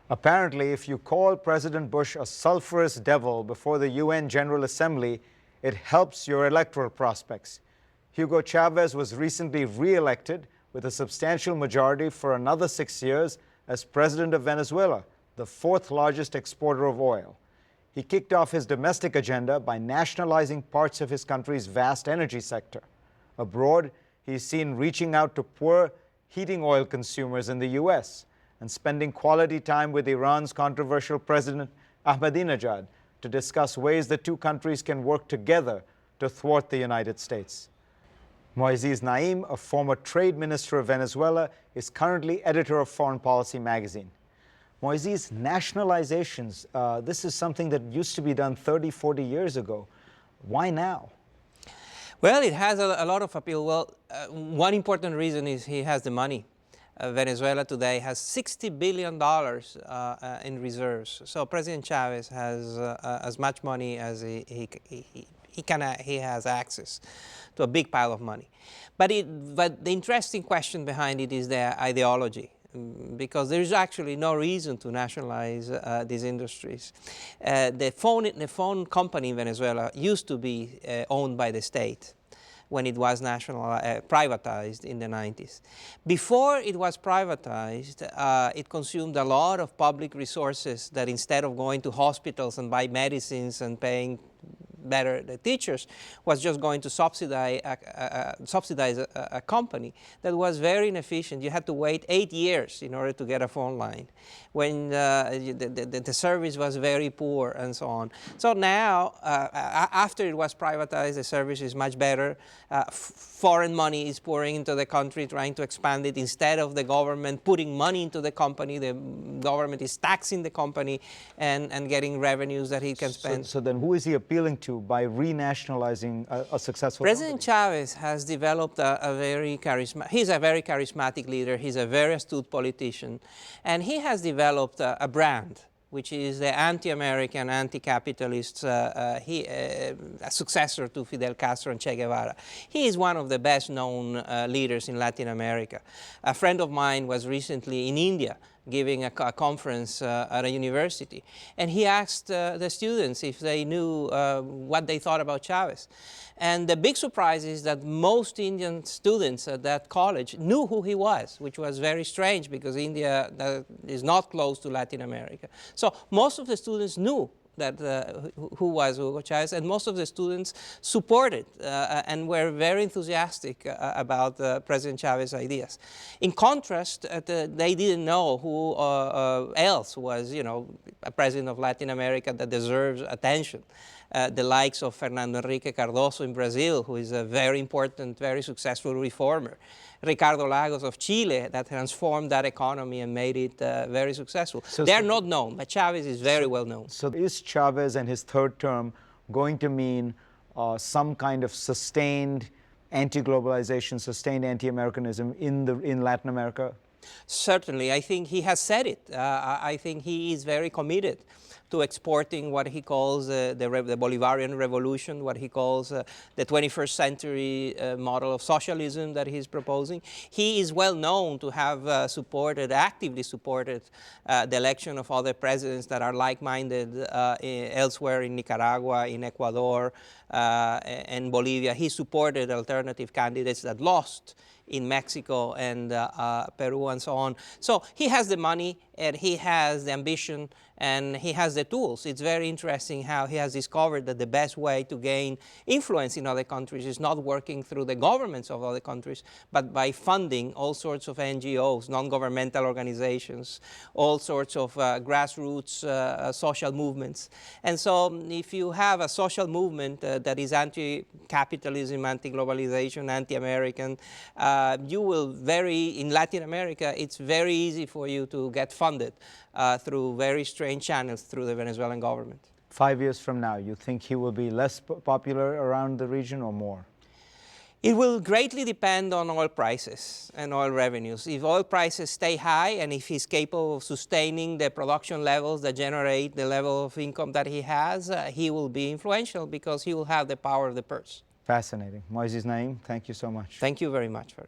Apparently, if you call President Bush a sulfurous devil before the UN General Assembly, it helps your electoral prospects. Hugo Chavez was recently re-elected with a substantial majority for another 6 years as president of Venezuela, the fourth largest exporter of oil. He kicked off his domestic agenda by nationalizing parts of his country's vast energy sector. Abroad, he's seen reaching out to poor heating oil consumers in the U.S. and spending quality time with Iran's controversial President Ahmadinejad to discuss ways the two countries can work together to thwart the United States. Moisés Naím, a former trade minister of Venezuela, is currently editor of Foreign Policy magazine. Moisés, nationalizations, this is something that used to be done 30, 40 years ago. Why now? Well, it has a lot of appeal. Well, one important reason is he has the money. Venezuela today has $60 billion in reserves. So President Chavez has as much money as he has access to a big pile of money. But the interesting question behind it is their ideology, because there is actually no reason to nationalize these industries. The phone company in Venezuela used to be owned by the state when it was privatized in the 90s. Before it was privatized, it consumed a lot of public resources that instead of going to hospitals and buy medicines and paying better the teachers, was just going to subsidize a company that was very inefficient. You had to wait 8 years in order to get a phone line when the service was very poor and so on. So now, after it was privatized, the service is much better. Foreign money is pouring into the country, trying to expand it. Instead of the government putting money into the company, the government is taxing the company and getting revenues that he can spend. So then who is he appealing to by renationalizing a successful President company? Chavez has developed he's a very charismatic leader, he's a very astute politician, and he has developed a brand, which is the anti-American, anti-capitalist, a successor to Fidel Castro and Che Guevara. He is one of the best-known leaders in Latin America. A friend of mine was recently in India giving a conference at a university, and he asked the students if they knew what they thought about Chavez. And the big surprise is that most Indian students at that college knew who he was, which was very strange because India is not close to Latin America. So most of the students knew that who was Hugo Chavez, and most of the students supported and were very enthusiastic about President Chavez's ideas. In contrast, they didn't know who else was, a president of Latin America that deserves attention. The likes of Fernando Henrique Cardoso in Brazil, who is a very important, very successful reformer. Ricardo Lagos of Chile, that transformed that economy and made it very successful. They're not known, but Chavez is very well known. So is Chavez and his third term going to mean some kind of sustained anti-globalization, sustained anti-Americanism in Latin America? Certainly. I think he has said it. I think he is very committed to exporting what he calls the Bolivarian revolution, what he calls the 21st century model of socialism that he's proposing. He is well known to have actively supported the election of other presidents that are like-minded elsewhere in Nicaragua, in Ecuador, and Bolivia. He supported alternative candidates that lost in Mexico and Peru and so on. So he has the money and he has the ambition and he has the tools. It's very interesting how he has discovered that the best way to gain influence in other countries is not working through the governments of other countries, but by funding all sorts of NGOs, non-governmental organizations, all sorts of grassroots social movements. And so if you have a social movement that is anti-capitalism, anti-globalization, anti-American, you will in Latin America, it's very easy for you to get funded through very strange channels through the Venezuelan government. 5 years from now, you think he will be less popular around the region or more? It will greatly depend on oil prices and oil revenues. If oil prices stay high and if he's capable of sustaining the production levels that generate the level of income that he has, he will be influential because he will have the power of the purse. Fascinating. Moisés Naím, thank you so much. Thank you very much, Fareed.